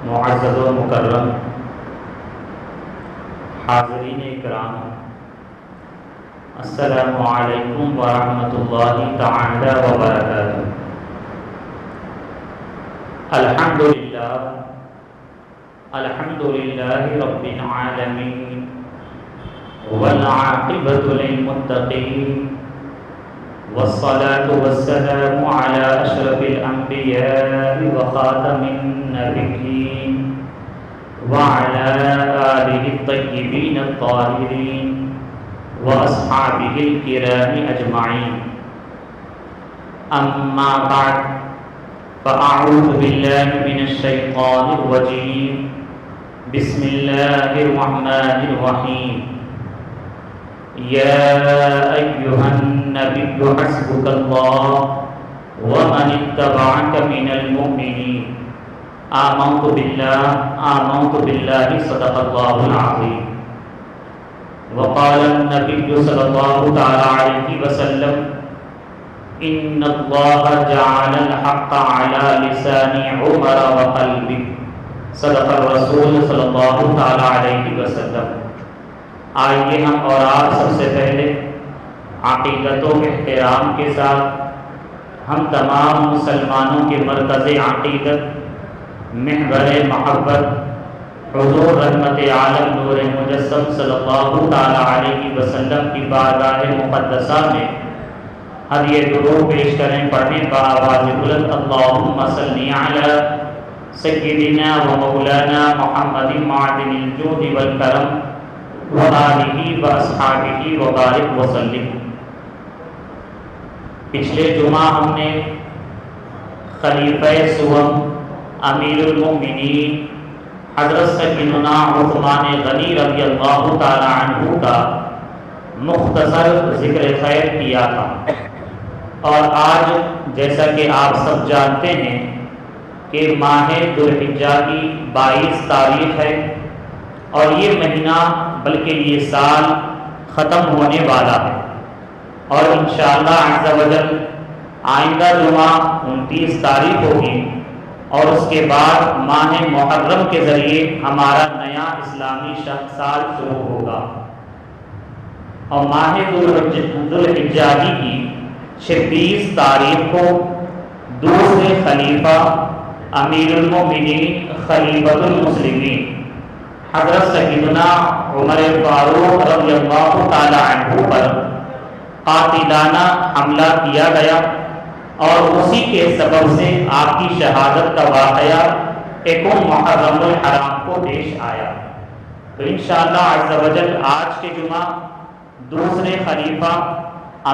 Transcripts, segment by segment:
معزز و مکرم حاضرین اکرام، السلام علیکم ورحمۃ اللہ تعالی وبرکاتہ۔ الحمدللہ رب العالمین والعاقبۃ للمتقین والصلاة والسلام على أشرف الأنبياء وخاتم النبيين وعلى آله الطيبين الطاهرين وأصحابه الكرام أجمعين، أما بعد، فأعوذ بالله من الشيطان الرجيم، بسم الله الرحمن الرحيم، يا أيها النبي حسبك الله ومن اتبعك من المؤمنين، آمنت بالله صدق الله العظيم۔ وقال النبي صلى الله تعالى عليه وسلم، إن الله جعل الحق على لسان عمر وقلبه، صدق الرسول صلی اللہ تعالی علیہ وسلم۔ آئیے ہم اور آپ سب سے پہلے عقیدت و احترام کے ساتھ ہم تمام مسلمانوں کے مرکز عقیدت، محور محبت، حضور رحمت عالم نور مجسم صلی اللہ تعالی علیہ وسلم کی بارگاہ مقدسہ میں ہدیہ درود پیش کریں، پڑھنے بآواز بلند، اللہم صلی علی سیدنا و مولانا محمد معدن الجود والکرم وآلہ واصحابہ وبارک وسلم۔ پچھلے جمعہ ہم نے خلیفہ سوم امیر المؤمنین حضرت سیدنا عثمان غنی رضی اللہ تعالی عنہ کا مختصر ذکر خیر کیا تھا، اور آج جیسا کہ آپ سب جانتے ہیں کہ ماہ ذوالحجہ کی 22 تاریخ ہے، اور یہ مہینہ بلکہ یہ سال ختم ہونے والا ہے، اور انشاءاللہ عز و جل آئندہ جمعہ 29 تاریخ ہوگی، اور اس کے بعد ماہ محرم کے ذریعے ہمارا نیا اسلامی سال شروع ہوگا، اور ماہ ذوالحجہ کی 26 تاریخ کو دوسرے خلیفہ امیر المؤمنین خلیفۃ المسلمین حضرت سیدنا عمر فاروق رضی اللہ تعالی عنہ پر قاتلانہ حملہ کیا گیا، اور اسی کے سبب سے آپ کی شہادت کا واقعہ 1 محرم الحرام کو پیش آیا۔ تو انشاءاللہ عز و جل آج کے جمعہ دوسرے خلیفہ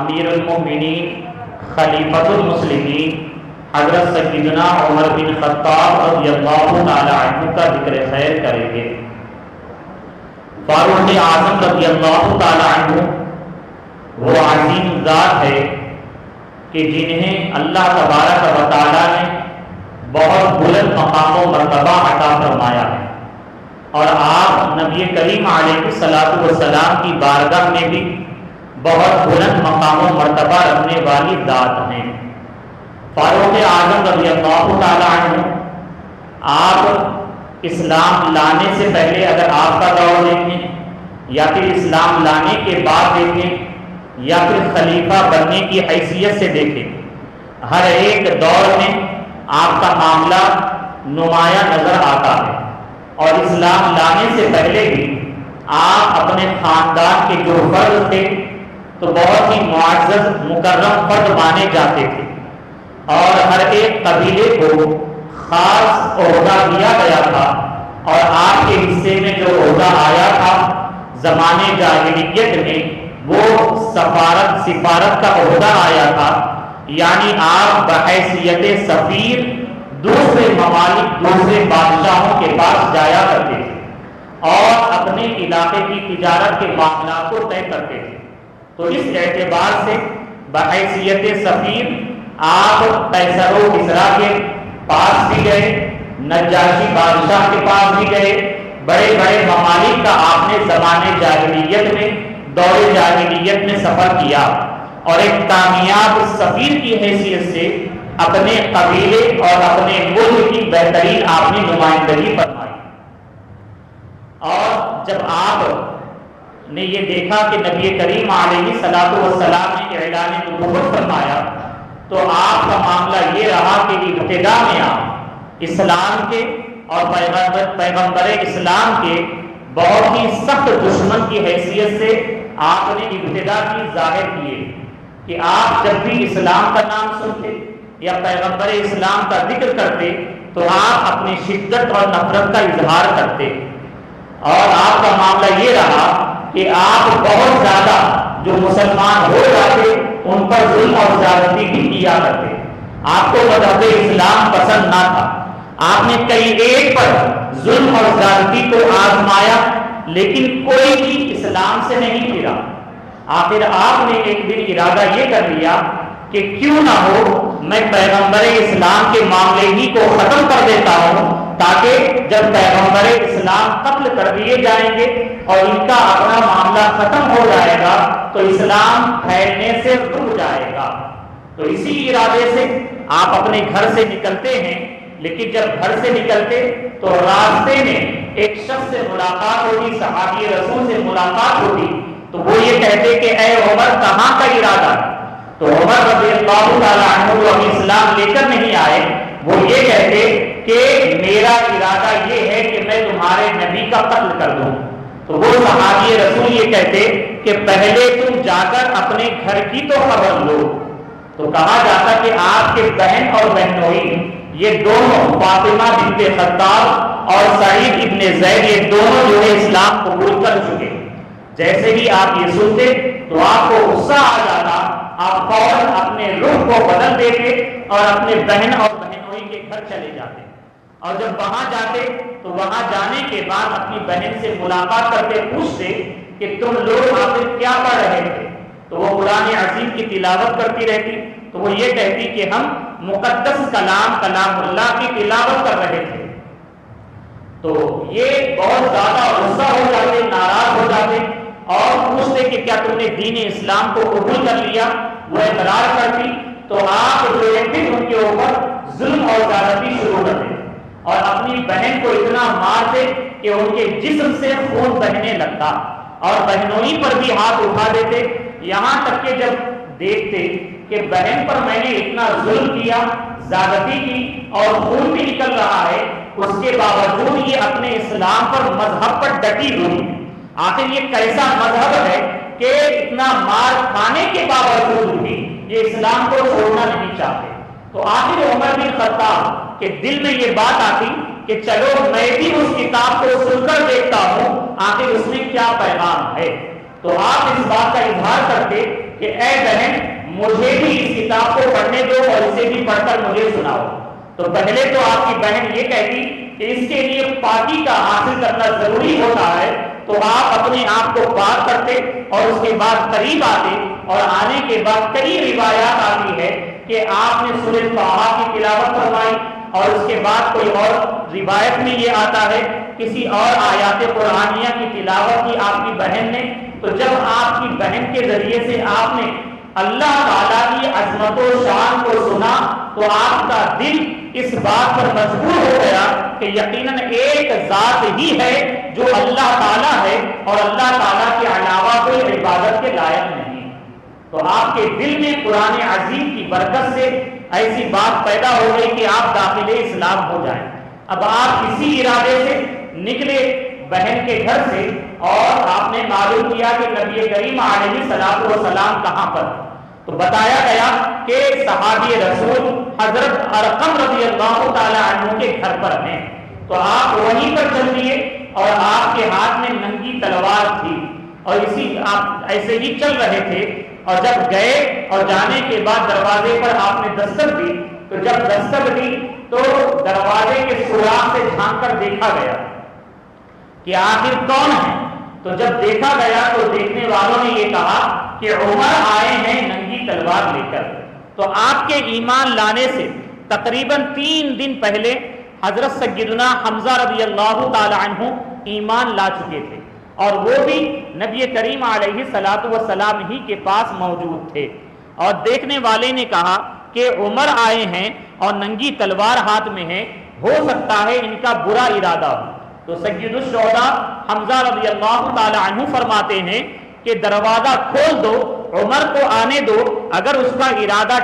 امیر المؤمنین خلیفۃ المسلمین حضرت سیدنا عمر بن خطاب رضی اللہ تعالی عنہ کا ذکر خیر کریں گے۔ فاروق اعظم رضی اللہ تعالی عنہ وہ عظیم ذات ہے کہ جنہیں اللہ تبارک و تعالی نے بہت بلند مقام و مرتبہ عطا فرمایا ہے، اور آپ نبی کریم علیہ الصلوۃ والسلام کی بارگاہ میں بھی بہت بلند مقام و مرتبہ رکھنے والی ذات ہیں۔ فاروق اعظم رضی اللہ تعالی عنہ، آپ اسلام لانے سے پہلے اگر آپ کا دور دیکھیں، یا پھر اسلام لانے کے بعد دیکھیں، یا پھر خلیفہ بننے کی حیثیت سے دیکھیں، ہر ایک دور میں آپ کا معاملہ نمایاں نظر آتا ہے، اور اسلام لانے سے پہلے بھی آپ اپنے خاندان کے جو فرد تھے تو بہت ہی معزز مکرم فرد مانے جاتے تھے، اور ہر ایک قبیلے کو خاص عہدہ دیا گیا تھا، اور آپ کے حصے میں جو عہدہ آیا تھا زمانے جاہلیت میں وہ سفارت کا عہدہ آیا تھا، یعنی آپ بحیثیت سفیر دوسرے ممالک، دوسرے بادشاہوں کے پاس جایا کرتے تھے، اور اپنے علاقے کی تجارت کے معاملات کو طے کرتے تھے۔ تو اس اعتبار سے بحیثیت سفیر آپ قیصر و کسریٰ کے پاس بھی گئے، نجاشی بادشاہ کے پاس بھی گئے، بڑے بڑے ممالک کا آپ نے زمانے جاہلیت میں، دور جاہلیت میں سفر کیا، اور ایک کامیاب سفیر کی حیثیت سے اپنے قبیلے اور اپنے ملک کی بہترین آپ نے نمائندگی فرمائی۔ اور جب آپ نے یہ دیکھا کہ نبی کریم علیہ الصلوۃ والسلام نے اعلان نبوت فرمایا تو آپ کا معاملہ یہ رہا کہ ابتدا میں آپ اسلام کے اور پیغمبر اسلام کے بہت ہی سخت دشمن کی حیثیت سے آپ نے ابتدا کی ظاہر کیے کہ آپ جب بھی اسلام کا نام سنتے یا پیغمبر اسلام کا ذکر کرتے تو آپ اپنی شدت اور نفرت کا اظہار کرتے، اور آپ کا معاملہ یہ رہا کہ آپ بہت زیادہ جو مسلمان ہو جاتے ان پر ظلم اور زیادتی بھی کیا کرتے۔ آپ کو مذہب اسلام پسند نہ تھا، آپ نے کئی ایک پر ظلم اور زیادتی کو آزمایا لیکن کوئی بھی اسلام سے نہیں پھرا۔ آخر آپ نے ایک دن ارادہ یہ کر لیا کہ کیوں نہ ہو میں پیغمبر اسلام کے معاملے ہی کو ختم کر دیتا ہوں، تاکہ جب پیغمبر اسلام قتل کر دیے جائیں گے اور ان کا اپنا معاملہ ختم ہو جائے گا تو اسلام پھیلنے سے رک جائے گا۔ تو اسی ارادے سے آپ اپنے گھر سے نکلتے ہیں، لیکن جب گھر سے نکلتے تو راستے میں ایک شخص سے ملاقات ہوتی، صحابی رسول سے ملاقات ہوتی، تو وہ یہ کہتے کہ اے عمر کہاں کا ارادہ؟ تو عمر رضی اللہ تعالیٰ عنہ جو ابھی اسلام لے کر نہیں آئے وہ یہ کہتے کہ میرا ارادہ یہ ہے کہ میں تمہارے نبی کا قتل کر دوں۔ تو وہ صحابی رسول یہ کہتے کہ پہلے تم جا کر اپنے گھر کی تو خبر لو۔ تو کہا جاتا کہ آپ کے بہن اور بہنوئی یہ دونوں فاطمہ بنت خطاب اور سعید ابن زید یہ دونوں جو ہے اسلام قبول کر چکے۔ جیسے ہی آپ یہ سنتے تو آپ کو غصہ آ جاتا، آپ فوراً اپنے رخ کو بدل دیتے اور اپنے بہن اور بہنوئی کے گھر چلے جاتے، اور جب وہاں جاتے تو وہاں جانے کے بعد اپنی بہن سے ملاقات کرتے پوچھتے کہ تم لوگ آخر کیا پڑھ رہے تھے؟ تو وہ قرآن عظیم کی تلاوت کرتی رہتی، تو وہ یہ کہتی کہ ہم مقدس کلام اللہ کی تلاوت کر رہے تھے۔ تو یہ بہت زیادہ غصہ ہو جاتے، ناراض ہو جاتے اور پوچھتے کہ کیا تم نے دین اسلام کو قبول کر لیا؟ وہ اقرار کرتی تو آپ جو ہے پھر ان کے اوپر ظلم اور زیادتی شروع کر دیتے اور اپنی بہن کو اتنا مارتے کہ ان کے جسم سے خون بہنے لگتا، اور بہنوئی پر بھی ہاتھ اٹھا دیتے، یہاں تک کہ جب دیکھتے کہ بہن پر میں نے اتنا ظلم کیا، زیادتی کی اور خون بھی نکل رہا ہے، اس کے باوجود یہ اپنے اسلام پر مذہب پر ڈٹی ہوئی۔ آخر یہ کیسا مذہب ہے کہ اتنا مار کھانے کے باوجود بھی یہ اسلام کو چھوڑنا نہیں چاہتے؟ تو آخر عمر بن خطاب کے دل میں یہ بات آتی کہ چلو میں بھی اس کتاب کو سن کر دیکھتا ہوں آخر اس میں کیا پیغام ہے۔ تو آپ اس بات کا اظہار کرتے کہ اے بہن مجھے بھی اس کتاب کو پڑھنے دو اور اسے بھی پڑھ کر مجھے سناؤ۔ تو پہلے تو آپ کی بہن یہ کہتی کہ اس کے لیے پاکی کا حاصل کرنا ضروری ہوتا ہے، تو آپ اپنے آپ کو پاک کرتے اور اس کے بعد قریب آتے، اور آنے کے بعد کئی روایات آتی ہے کہ آپ نے سورۃ طٰہٰ کی تلاوت فرمائی، اور اس کے بعد کوئی اور روایت میں یہ آتا ہے کسی اور آیات قرآنیہ کی تلاوت کی آپ کی بہن نے۔ تو جب آپ کی بہن کے ذریعے سے آپ نے اللہ تعالیٰ کی عظمت و شان کو سنا تو آپ کا دل اس بات پر مجبور ہو گیا کہ یقیناً ایک ذات ہی ہے جو اللہ تعالیٰ ہے اور اللہ تعالیٰ کے علاوہ کوئی عبادت کے لائق نہیں۔ تو آپ کے دل میں قرآن عظیم کی برکت سے ایسی بات پیدا ہو گئی کہ آپ داخل اسلام ہو جائیں۔ اب آپ اسی ارادے سے نکلے بہن کے گھر سے، اور آپ نے معلوم کیا کہ نبی کریم علیہ الصلوۃ والسلام کہاں پر؟ تو بتایا گیا کہ صحابی رسول حضرت ارقم رضی اللہ تعالی عنہ کے گھر پر ہیں۔ تو آپ وہیں پر چل دیے، اور آپ کے ہاتھ میں ننگی تلوار تھی، اور آپ ایسے ہی چل رہے تھے، اور جب گئے اور جانے کے بعد دروازے پر آپ نے دستک دی، تو جب دستک دی تو دروازے کے سوراخ سے جھانک کر دیکھا گیا کہ آخر کون ہے۔ تو جب دیکھا گیا تو دیکھنے والوں نے یہ کہا کہ عمر آئے ہیں ننگی تلوار لے کر۔ تو آپ کے ایمان لانے سے تقریباً 3 دن پہلے حضرت سیدنا حمزہ رضی اللہ تعالی عنہ ایمان لا چکے تھے، اور وہ بھی نبی کریم علیہ الصلوۃ والسلام ہی کے پاس موجود تھے۔ اور دیکھنے والے نے کہا کہ عمر آئے ہیں اور ننگی تلوار ہاتھ میں ہے، ہو سکتا ہے ان کا برا ارادہ ہو۔ تو سید الشہداء حمزہ رضی اللہ تعالی عنہ فرماتے ہیں کہ دروازہ کھول دو، عمر کو آنے دو، اگر اس کا ارادہ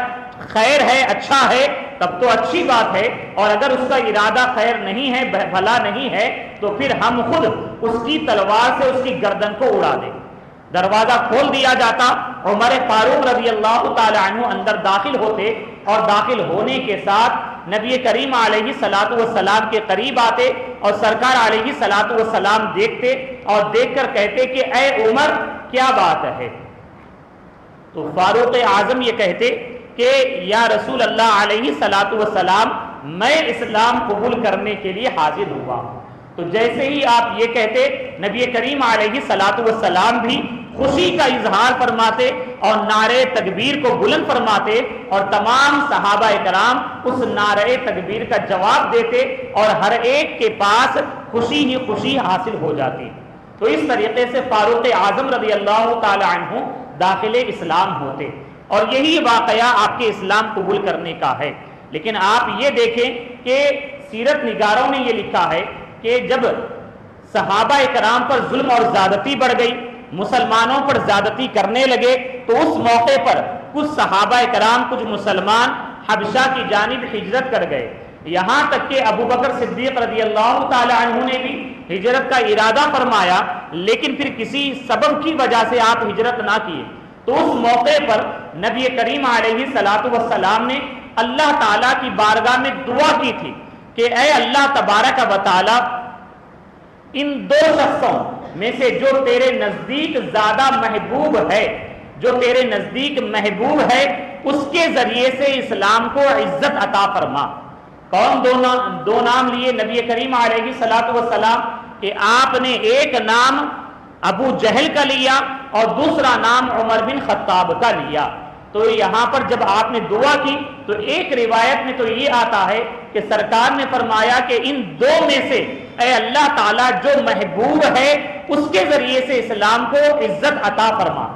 خیر ہے، اچھا ہے، تب تو اچھی بات ہے، اور اگر اس کا ارادہ خیر نہیں ہے، بھلا نہیں ہے، تو پھر ہم خود اس کی تلوار سے اس کی گردن کو اڑا دیں۔ دروازہ کھول دیا جاتا، عمر فاروق رضی اللہ تعالی عنہ اندر داخل ہوتے، اور داخل ہونے کے ساتھ نبی کریم علیہ الصلوۃ والسلام کے قریب آتے اور سرکار علیہ الصلوۃ والسلام دیکھتے اور دیکھ کر کہتے کہ اے عمر کیا بات ہے؟ تو فاروق اعظم یہ کہتے کہ یا رسول اللہ علیہ الصلوۃ والسلام، میں اسلام قبول کرنے کے لیے حاضر ہوا۔ تو جیسے ہی آپ یہ کہتے، نبی کریم علیہ الصلوۃ والسلام بھی خوشی کا اظہار فرماتے اور نعرہ تکبیر کو بلند فرماتے، اور تمام صحابہ کرام اس نعرہ تکبیر کا جواب دیتے، اور ہر ایک کے پاس خوشی ہی خوشی حاصل ہو جاتی۔ تو اس طریقے سے فاروق اعظم رضی اللہ تعالی عنہ داخل اسلام ہوتے، اور یہی واقعہ آپ کے اسلام قبول کرنے کا ہے۔ لیکن آپ یہ دیکھیں کہ سیرت نگاروں نے یہ لکھا ہے کہ جب صحابہ کرام پر ظلم اور زیادتی بڑھ گئی، مسلمانوں پر زیادتی کرنے لگے، تو اس موقع پر کچھ صحابہ کرام، کچھ مسلمان حبشہ کی جانب ہجرت کر گئے، یہاں تک کہ ابو بکر صدیق رضی اللہ تعالی عنہ نے بھی ہجرت کا ارادہ فرمایا، لیکن پھر کسی سبب کی وجہ سے آپ ہجرت نہ کیے۔ تو اس موقع پر نبی کریم علیہ الصلوۃ والسلام نے اللہ تعالیٰ کی بارگاہ میں دعا کی تھی کہ اے اللہ تبارک و تعالیٰ، ان دو شخصوں میں سے جو تیرے نزدیک زیادہ محبوب ہے، جو تیرے نزدیک محبوب ہے، اس کے ذریعے سے اسلام کو عزت عطا فرما۔ کون دو نام لیے نبی کریم علیہ الصلوۃ والسلام کہ آپ نے ایک نام ابو جہل کا لیا اور دوسرا نام عمر بن خطاب کا لیا۔ تو یہاں پر جب آپ نے دعا کی تو ایک روایت میں تو یہ آتا ہے کہ سرکار نے فرمایا کہ ان دو میں سے اے اللہ تعالیٰ جو محبوب ہے اس کے ذریعے سے اسلام کو عزت عطا فرما،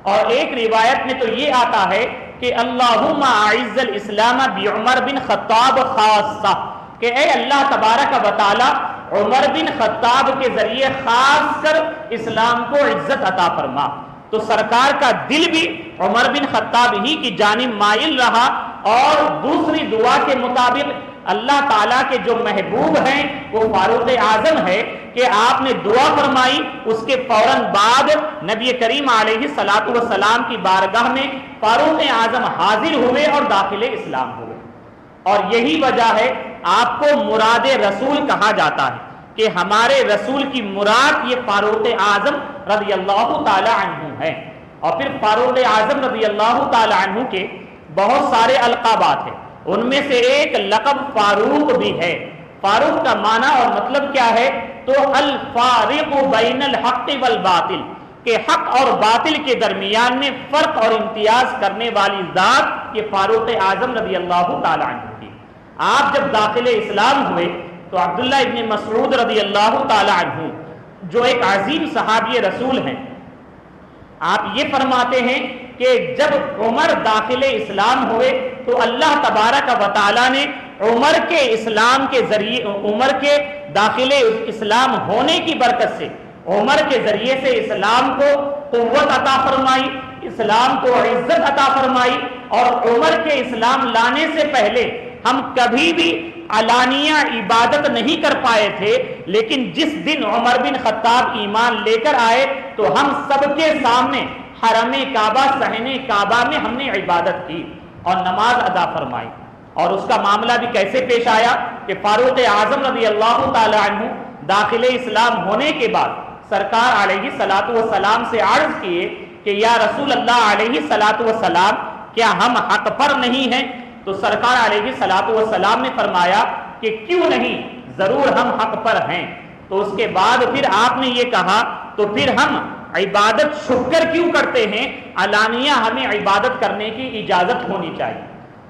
اور ایک روایت میں تو یہ آتا ہے کہ اللہم اعز الاسلام بعمر بن خطاب خاصہ، کہ اے اللہ تبارک و تعالیٰ عمر بن خطاب کے ذریعے خاص کر اسلام کو عزت عطا فرما۔ تو سرکار کا دل بھی عمر بن خطاب ہی کی جانب مائل رہا، اور دوسری دعا کے مطابق اللہ تعالیٰ کے جو محبوب ہیں وہ فاروق اعظم ہے کہ آپ نے دعا فرمائی، اس کے فوراً بعد نبی کریم علیہ الصلوۃ والسلام کی بارگاہ میں فاروق اعظم حاضر ہوئے اور داخل اسلام ہوئے۔ اور یہی وجہ ہے آپ کو مراد رسول کہا جاتا ہے کہ ہمارے رسول کی مراد یہ فاروق اعظم رضی اللہ تعالی عنہ ہے۔ اور پھر فاروق اعظم رضی اللہ تعالی عنہ کے بہت سارے القابات ہیں، ان میں سے ایک لقب فاروق بھی ہے۔ فاروق کا معنی اور مطلب کیا ہے؟ تو الفارق بین الحق والباطل، کہ حق اور باطل کے درمیان میں فرق اور امتیاز کرنے والی ذات یہ فاروق اعظم رضی اللہ تعالی عنہ کی۔ آپ جب داخل اسلام ہوئے تو عبداللہ ابن مسعود رضی اللہ تعالی عنہ جو ایک عظیم صحابی رسول ہیں، آپ یہ فرماتے ہیں کہ جب عمر داخل اسلام ہوئے تو اللہ تبارک و تعالیٰ نے عمر کے اسلام کے ذریعے، عمر کے داخل اسلام ہونے کی برکت سے عمر کے ذریعے سے اسلام کو قوت عطا فرمائی، اسلام کو عزت عطا فرمائی۔ اور عمر کے اسلام لانے سے پہلے ہم کبھی بھی علانیہ عبادت نہیں کر پائے تھے، لیکن جس دن عمر بن خطاب ایمان لے کر آئے تو ہم سب کے سامنے حرم کعبہ، صحن کعبہ میں ہم نے عبادت کی اور نماز ادا فرمائی۔ اور اس کا معاملہ بھی کیسے پیش آیا کہ فاروق اعظم رضی اللہ تعالی عنہ داخل اسلام ہونے کے بعد سرکار علیہ الصلوۃ والسلام سے عرض کیے کہ یا رسول اللہ علیہ الصلوۃ والسلام، کیا ہم حق پر نہیں ہیں؟ تو سرکار علیہ الصلوۃ والسلام نے فرمایا کہ کیوں نہیں، ضرور ہم حق پر ہیں۔ تو اس کے بعد پھر آپ نے یہ کہا تو پھر ہم عبادت چھپ کر کیوں کرتے ہیں؟ علانیہ ہمیں عبادت کرنے کی اجازت ہونی چاہیے۔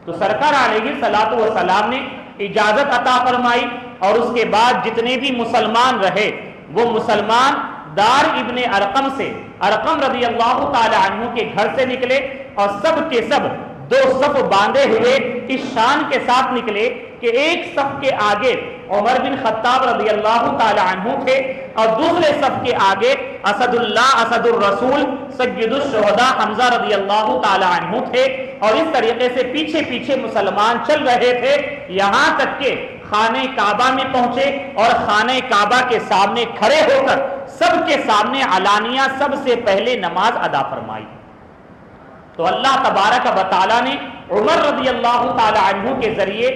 تو سرکار علیہ الصلوۃ والسلام نے اجازت عطا فرمائی، اور اس کے بعد جتنے بھی مسلمان رہے وہ مسلمان دار ابن ارقم سے، ارقم رضی اللہ تعالی عنہ کے گھر سے نکلے، اور سب کے سب دو صف باندھے ہوئے اس شان کے ساتھ نکلے کہ ایک صف کے آگے عمر بن خطاب رضی اللہ تعالی عنہ تھے اور دوسرے صف کے آگے اسد اللہ اسد الرسول سید الشہداء حمزہ رضی اللہ تعالی عنہ تھے، اور اس طریقے سے پیچھے پیچھے مسلمان چل رہے تھے، یہاں تک کہ خانہ کعبہ میں پہنچے اور خانہ کعبہ کے سامنے کھڑے ہو کر سب کے سامنے علانیہ سب سے پہلے نماز ادا فرمائی۔ تو اللہ تبارک و تعالیٰ نے عمر رضی اللہ تعالی عنہ کے ذریعے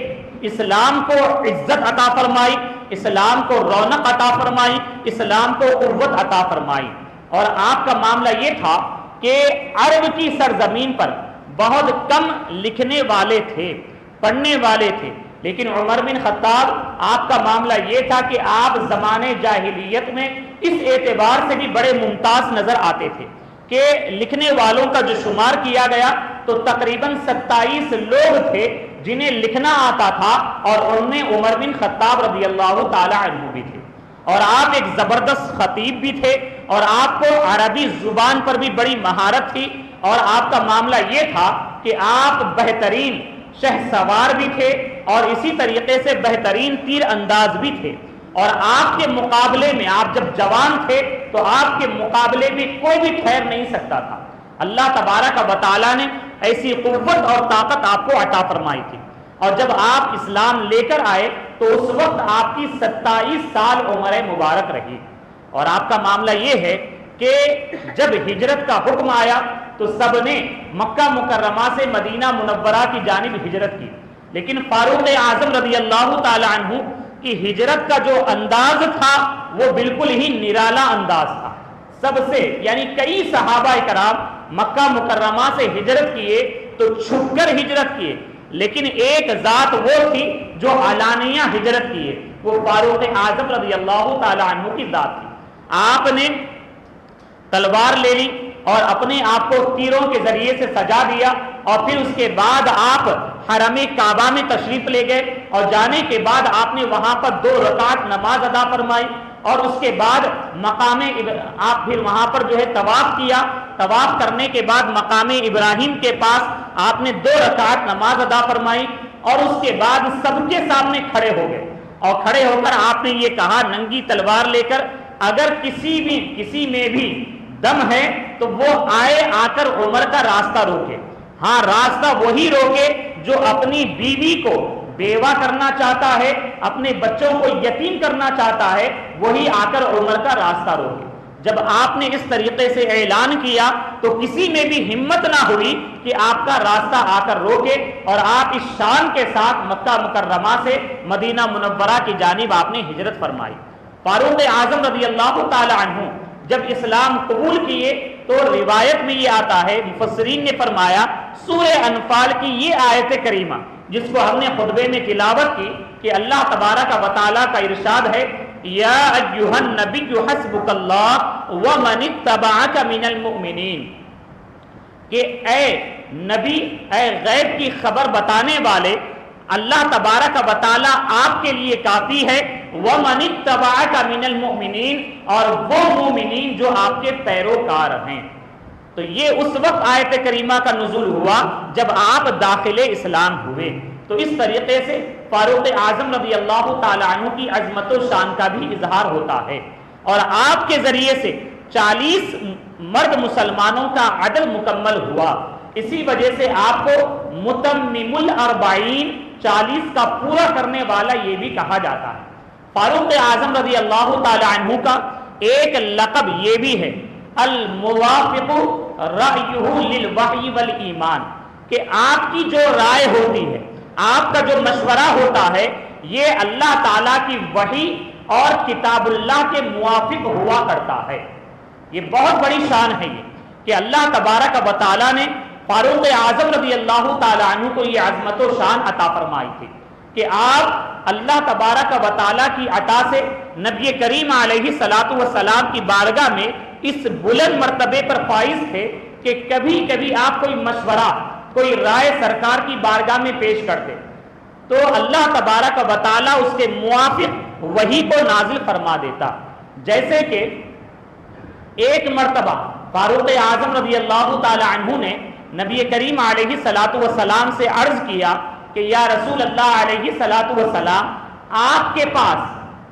اسلام کو عزت عطا فرمائی، اسلام کو رونق عطا فرمائی، اسلام کو قوت عطا فرمائی۔ اور آپ کا معاملہ یہ تھا کہ عرب کی سرزمین پر بہت کم لکھنے والے تھے، پڑھنے والے تھے، لیکن عمر بن خطاب آپ کا معاملہ یہ تھا کہ آپ زمانے جاہلیت میں اس اعتبار سے بھی بڑے ممتاز نظر آتے تھے کہ لکھنے والوں کا جو شمار کیا گیا تو تقریباً 27 لوگ تھے جنہیں لکھنا آتا تھا، اور ان میں عمر بن خطاب رضی اللہ تعالی عنہ بھی تھے۔ اور آپ ایک زبردست خطیب بھی تھے، اور آپ کو عربی زبان پر بھی بڑی مہارت تھی، اور آپ کا معاملہ یہ تھا کہ آپ بہترین شہ سوار بھی تھے اور اسی طریقے سے بہترین تیر انداز بھی تھے۔ اور آپ کے مقابلے میں، آپ جب جوان تھے تو آپ کے مقابلے میں کوئی بھی ٹھہر نہیں سکتا تھا۔ اللہ تبارک و تعالیٰ نے ایسی قوت اور طاقت آپ کو عطا فرمائی تھی، اور جب آپ اسلام لے کر آئے تو اس وقت آپ کی 27 سال عمر مبارک رہی۔ اور آپ کا معاملہ یہ ہے کہ جب ہجرت کا حکم آیا تو سب نے مکہ مکرمہ سے مدینہ منورہ کی جانب ہجرت کی، لیکن فاروق اعظم رضی اللہ تعالی عنہ کی ہجرت کا جو انداز تھا وہ بالکل ہی نرالا انداز تھا۔ سب سے یعنی کئی صحابہ کرام مکہ مکرمہ سے ہجرت کیے تو چھپ کر ہجرت کیے، لیکن ایک ذات وہ تھی جو علانیہ ہجرت کیے، وہ فاروق اعظم رضی اللہ تعالی عنہ کی ذات تھی۔ آپ نے تلوار لے لی اور اپنے آپ کو تیروں کے ذریعے سے سجا دیا، اور پھر اس کے بعد آپ حرم کعبہ میں تشریف لے گئے، اور جانے کے بعد آپ نے وہاں پر 2 رکعت نماز ادا فرمائی، اور اس کے بعد آپ پھر وہاں پر جو ہے طواف کیا۔ طواف کرنے کے بعد مقام ابراہیم کے پاس آپ نے 2 رکعت نماز ادا فرمائی، اور اس کے بعد سب کے سامنے کھڑے ہو گئے، اور کھڑے ہو کر آپ نے یہ کہا ننگی تلوار لے کر، اگر کسی میں بھی دم ہے تو وہ آ کر عمر کا راستہ روکے۔ ہاں، راستہ وہی روکے جو اپنی بیوی کو بیوہ کرنا چاہتا ہے، اپنے بچوں کو یتیم کرنا چاہتا ہے، وہی آ کر عمر کا راستہ روکے۔ جب آپ نے اس طریقے سے اعلان کیا تو کسی میں بھی ہمت نہ ہوئی کہ آپ کا راستہ آ کر روکے، اور آپ اس شان کے ساتھ مکہ مکرمہ سے مدینہ منورہ کی جانب آپ نے ہجرت فرمائی۔ فاروق اعظم رضی اللہ تعالی عنہ جب اسلام قبول کیے تو روایت میں یہ آتا ہے، مفسرین نے فرمایا سورہ انفال کی یہ آیت کریمہ جس کو ہم نے خطبے میں تلاوت کی کہ اللہ تبارک و تعالیٰ کا ارشاد ہے، یا ایھا النبی حسبک اللہ ومن اتبعک من المؤمنین، کہ اے نبی، اے غیب کی خبر بتانے والے، اللہ تبارک و تعالیٰ آپ کے لیے کافی ہے، وَمَنِ اتَّبَعَكَ مِنَ الْمُؤْمِنِينَ، اور وہ مومنین جو آپ کے پیروکار ہیں۔ تو یہ اس وقت آیت کریمہ کا نزول ہوا جب آپ داخل اسلام ہوئے۔ تو اس طریقے سے فاروق اعظم رضی اللہ تعالی عنہ کی عظمت و شان کا بھی اظہار ہوتا ہے، اور آپ کے ذریعے سے 40 مرد مسلمانوں کا عدل مکمل ہوا۔ اسی وجہ سے آپ کو متمم الاربعین، 40 کا پورا کرنے والا یہ بھی کہا جاتا ہے۔ فاروق اعظم رضی اللہ تعالی عنہ کا ایک لقب یہ بھی ہے، الموافق رأیہ للوحی والایمان، کہ آپ کی جو رائے ہوتی ہے، آپ کا جو مشورہ ہوتا ہے، یہ اللہ تعالیٰ کی وحی اور کتاب اللہ کے موافق ہوا کرتا ہے۔ یہ بہت بڑی شان ہے یہ کہ اللہ تبارک و تعالیٰ نے فاروق اعظم رضی اللہ تعالی عنہ کو یہ عظمت و شان عطا فرمائی تھی کہ آپ اللہ تبارک و تعالیٰ کی عطا سے نبی کریم علیہ الصلاۃ والسلام کی بارگاہ میں اس بلند مرتبے پر فائز تھے کہ کبھی کبھی آپ کوئی مشورہ، کوئی رائے سرکار کی بارگاہ میں پیش کرتے تو اللہ تبارک و تعالیٰ اس کے موافق وحی کو نازل فرما دیتا۔ جیسے کہ ایک مرتبہ فاروق اعظم رضی اللہ تعالی عنہ نے نبی کریم علیہ الصلوۃ والسلام سے عرض کیا کہ یا رسول اللہ علیہ الصلوۃ والسلام، آپ کے پاس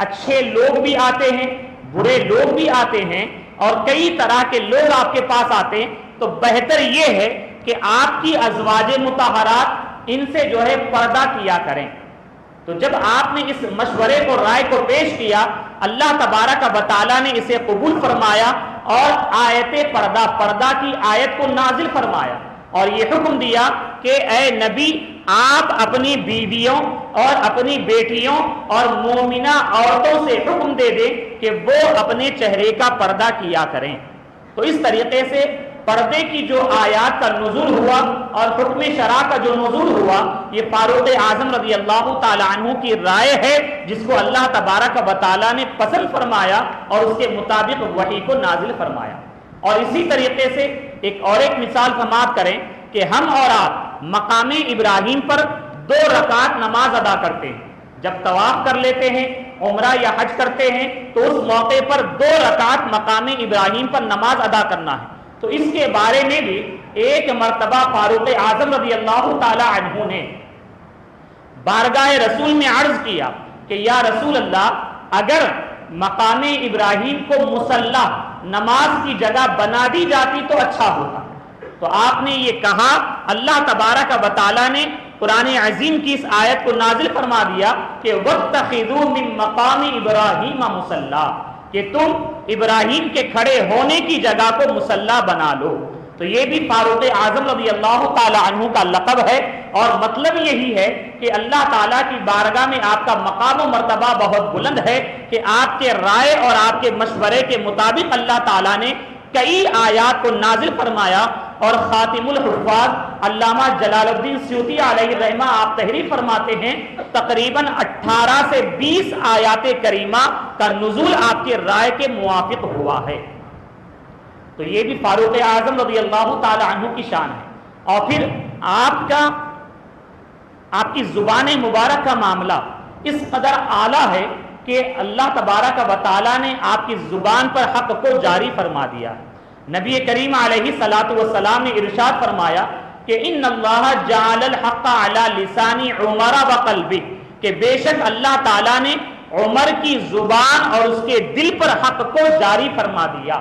اچھے لوگ بھی آتے ہیں، برے لوگ بھی آتے ہیں، اور کئی طرح کے لوگ آپ کے پاس آتے ہیں، تو بہتر یہ ہے کہ آپ کی ازواج مطہرات ان سے جو ہے پردہ کیا کریں۔ تو جب آپ نے اس مشورے کو، رائے کو پیش کیا، اللہ تبارک و تعالیٰ نے اسے قبول فرمایا اور آیت پردہ کی آیت کو نازل فرمایا، اور یہ حکم دیا کہ اے نبی، آپ اپنی بیویوں اور اپنی بیٹیوں اور مومنہ عورتوں سے حکم دے دیں کہ وہ اپنے چہرے کا پردہ کیا کریں۔ تو اس طریقے سے پردے کی جو آیات کا نزول ہوا اور حکم شرع کا جو نزول ہوا، یہ فاروق اعظم رضی اللہ تعالی عنہ کی رائے ہے، جس کو اللہ تبارک و تعالیٰ نے پسند فرمایا اور اس کے مطابق وحی کو نازل فرمایا۔ اور اسی طریقے سے ایک مثال سماعت کریں کہ ہم اور آپ مقام ابراہیم پر 2 رکعت نماز ادا کرتے ہیں۔ جب طواف کر لیتے ہیں، عمرہ یا حج کرتے ہیں، تو اس موقع پر 2 رکعت مقام ابراہیم پر نماز ادا کرنا ہے۔ تو اس کے بارے میں بھی ایک مرتبہ فاروق اعظم رضی اللہ تعالی عنہ نے بارگاہ رسول میں عرض کیا کہ یا رسول اللہ، اگر مقام ابراہیم کو مصلی، نماز کی جگہ بنا دی جاتی تو اچھا ہوتا۔ تو آپ نے یہ کہا، اللہ تبارک و تعالیٰ نے قرآن عظیم کی اس آیت کو نازل فرما دیا کہ وَاتَّخِذُوا مِن مَّقَامِ إِبْرَاهِيمَ مُصَلًّى، کہ تم ابراہیم کے کھڑے ہونے کی جگہ کو مصلی بنا لو۔ تو یہ بھی فاروق اعظم رضی اللہ تعالی عنہ کا لقب ہے، اور مطلب یہی ہے کہ اللہ تعالیٰ کی بارگاہ میں آپ کا مقام و مرتبہ بہت بلند ہے کہ آپ کے رائے اور آپ کے مشورے کے مطابق اللہ تعالیٰ نے کئی آیات کو نازل فرمایا، اور خاتم الحفاظ علامہ جلال الدین سیوطی علیہ الرحمہ آپ تحریر فرماتے ہیں تقریباً 18 سے 20 آیات کریمہ کا نزول آپ کے رائے کے موافق ہوا ہے۔ تو یہ بھی فاروق اعظم رضی اللہ تعالی عنہ کی شان ہے۔ اور پھر آپ کی زبان مبارک کا معاملہ اس قدر اعلیٰ ہے کہ اللہ تبارک و تعالیٰ نے آپ کی زبان پر حق کو جاری فرما دیا۔ نبی کریم علیہ الصلوۃ والسلام نے ارشاد فرمایا کہ ان اللہ جعل الحق علی لسان عمر وقلبہ، کہ بے شک اللہ تعالیٰ نے عمر کی زبان اور اس کے دل پر حق کو جاری فرما دیا۔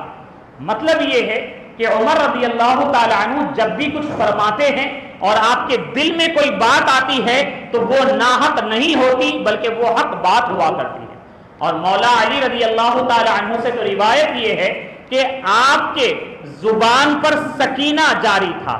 مطلب یہ ہے کہ عمر رضی اللہ تعالی عنہ جب بھی کچھ فرماتے ہیں اور آپ کے دل میں کوئی بات آتی ہے تو وہ ناحق نہیں ہوتی بلکہ وہ حق بات ہوا کرتی ہے۔ اور مولا علی رضی اللہ تعالی عنہ سے تو روایت یہ ہے کہ آپ کے زبان پر سکینہ جاری تھا۔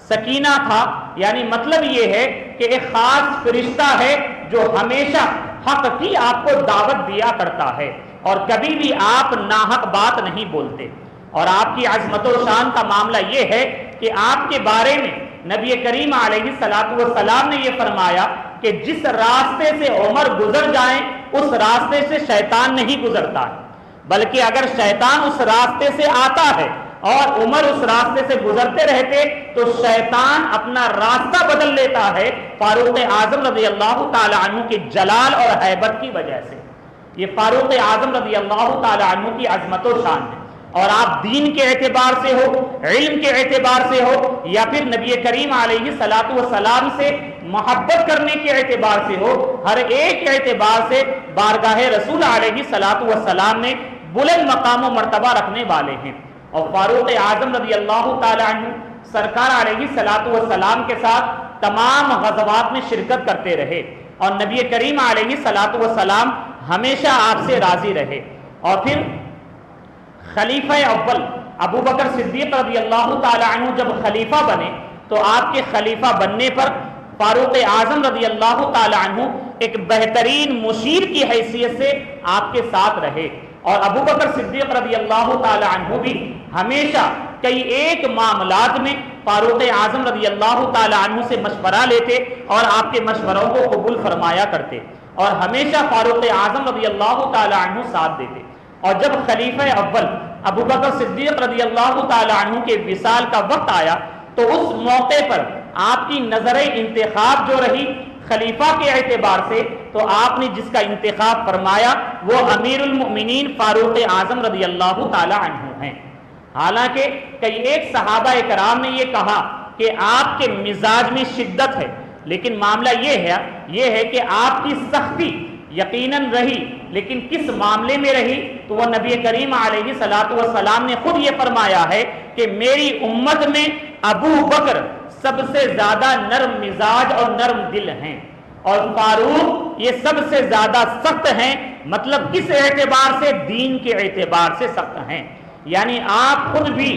سکینہ تھا یعنی مطلب یہ ہے کہ ایک خاص فرشتہ ہے جو ہمیشہ حق کی آپ کو دعوت دیا کرتا ہے، اور کبھی بھی آپ ناحق بات نہیں بولتے۔ اور آپ کی عظمت و شان کا معاملہ یہ ہے کہ آپ کے بارے میں نبی کریم علیہ الصلوۃ والسلام نے یہ فرمایا کہ جس راستے سے عمر گزر جائیں اس راستے سے شیطان نہیں گزرتا ہے، بلکہ اگر شیطان اس راستے سے آتا ہے اور عمر اس راستے سے گزرتے رہتے تو شیطان اپنا راستہ بدل لیتا ہے فاروق اعظم رضی اللہ تعالی عنہ کی جلال اور ہیبت کی وجہ سے۔ یہ فاروق اعظم رضی اللہ تعالی عنہ کی عظمت و شان ہے۔ اور آپ دین کے اعتبار سے ہو، علم کے اعتبار سے ہو، یا پھر نبی کریم علیہ الصلوۃ والسلام سے محبت کرنے کے اعتبار سے ہو، ہر ایک اعتبار سے بارگاہ رسول علیہ الصلوۃ والسلام میں بلند مقام و مرتبہ رکھنے والے ہیں۔ اور فاروق اعظم رضی اللہ تعالی عنہ سرکار علیہ الصلوۃ والسلام کے ساتھ تمام غزوات میں شرکت کرتے رہے، اور نبی کریم علیہ الصلوۃ والسلام ہمیشہ آپ سے راضی رہے۔ اور پھر خلیفہ اول ابو بکر صدیق رضی اللہ تعالی عنہ جب خلیفہ بنے تو آپ کے خلیفہ بننے پر فاروق اعظم رضی اللہ تعالی عنہ ایک بہترین مشیر کی حیثیت سے آپ کے ساتھ رہے، اور ابو بکر صدیق رضی اللہ تعالی عنہ بھی ہمیشہ کئی ایک معاملات میں فاروق اعظم رضی اللہ تعالی عنہ سے مشورہ لیتے اور آپ کے مشوروں کو قبول فرمایا کرتے، اور ہمیشہ فاروق اعظم رضی اللہ تعالی عنہ ساتھ دیتے۔ اور جب خلیفہ اول ابو بکر صدیق رضی اللہ تعالی عنہ کے وصال کا وقت آیا تو اس موقع پر آپ کی نظر انتخاب جو رہی خلیفہ کے اعتبار سے، تو آپ نے جس کا انتخاب فرمایا وہ امیر المؤمنین فاروق اعظم رضی اللہ تعالی عنہ ہیں۔ حالانکہ کئی ایک صحابہ کرام نے یہ کہا کہ آپ کے مزاج میں شدت ہے، لیکن معاملہ یہ ہے کہ آپ کی سختی یقیناً رہی، لیکن کس معاملے میں رہی؟ تو وہ نبی کریم علیہ الصلوۃ والسلام نے خود یہ فرمایا ہے کہ میری امت میں ابو بکر سب سے زیادہ نرم مزاج اور نرم دل ہیں، اور فاروق یہ سب سے زیادہ سخت ہیں۔ مطلب کس اعتبار سے؟ دین کے اعتبار سے سخت ہیں، یعنی آپ خود بھی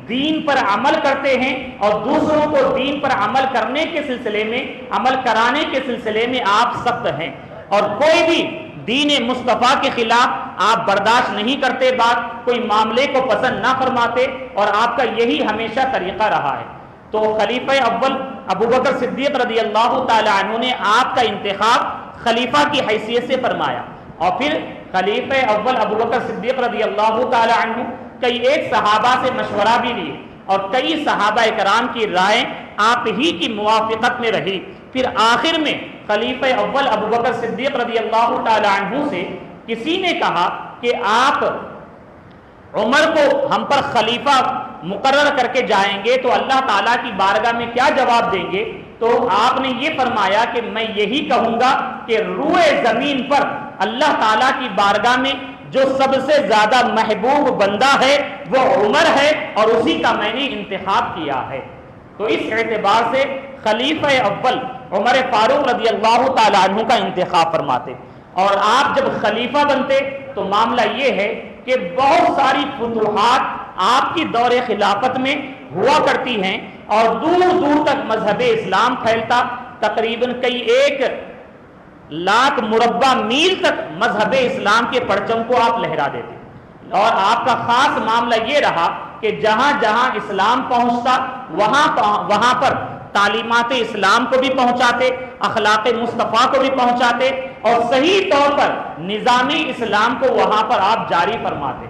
دین پر عمل کرتے ہیں اور دوسروں کو دین پر عمل کرنے کے سلسلے میں، عمل کرانے کے سلسلے میں آپ سخت ہیں، اور کوئی بھی دین مصطفیٰ کے خلاف آپ برداشت نہیں کرتے بات، کوئی معاملے کو پسند نہ فرماتے، اور آپ کا یہی ہمیشہ طریقہ رہا ہے۔ تو خلیفہ اول ابو بکر صدیق رضی اللہ تعالی عنہ نے آپ کا انتخاب خلیفہ کی حیثیت سے فرمایا، اور پھر خلیفہ اول ابو بکر صدیق رضی اللہ تعالی عنہ کئی ایک صحابہ سے مشورہ بھی لیے، اور کئی صحابہ کرام کی رائے آپ ہی کی موافقت میں رہی۔ پھر آخر میں خلیفہ اول ابو بکر صدیق رضی اللہ تعالی عنہ سے کسی نے کہا کہ آپ عمر کو ہم پر خلیفہ مقرر کر کے جائیں گے تو اللہ تعالیٰ کی بارگاہ میں کیا جواب دیں گے؟ تو آپ نے یہ فرمایا کہ میں یہی کہوں گا کہ روئے زمین پر اللہ تعالیٰ کی بارگاہ میں جو سب سے زیادہ محبوب بندہ ہے وہ عمر ہے، اور اسی کا میں نے انتخاب کیا ہے۔ تو اس اعتبار سے خلیفہ اول عمر فاروق رضی اللہ تعالیٰ عنہ کا انتخاب فرماتے، اور آپ جب خلیفہ بنتے تو معاملہ یہ ہے کہ بہت ساری فتوحات آپ کی دور خلافت میں ہوا کرتی ہیں، اور دور دور تک مذہب اسلام پھیلتا، تقریباً کئی 1,00,000 مربع میل تک مذہب اسلام کے پرچم کو آپ لہرا دیتے، اور آپ کا خاص معاملہ یہ رہا کہ جہاں جہاں اسلام پہنچتا وہاں پر تعلیمات اسلام کو بھی پہنچاتے، اخلاق مصطفیٰ کو بھی پہنچاتے، اور صحیح طور پر نظام اسلام کو وہاں پر آپ جاری فرماتے۔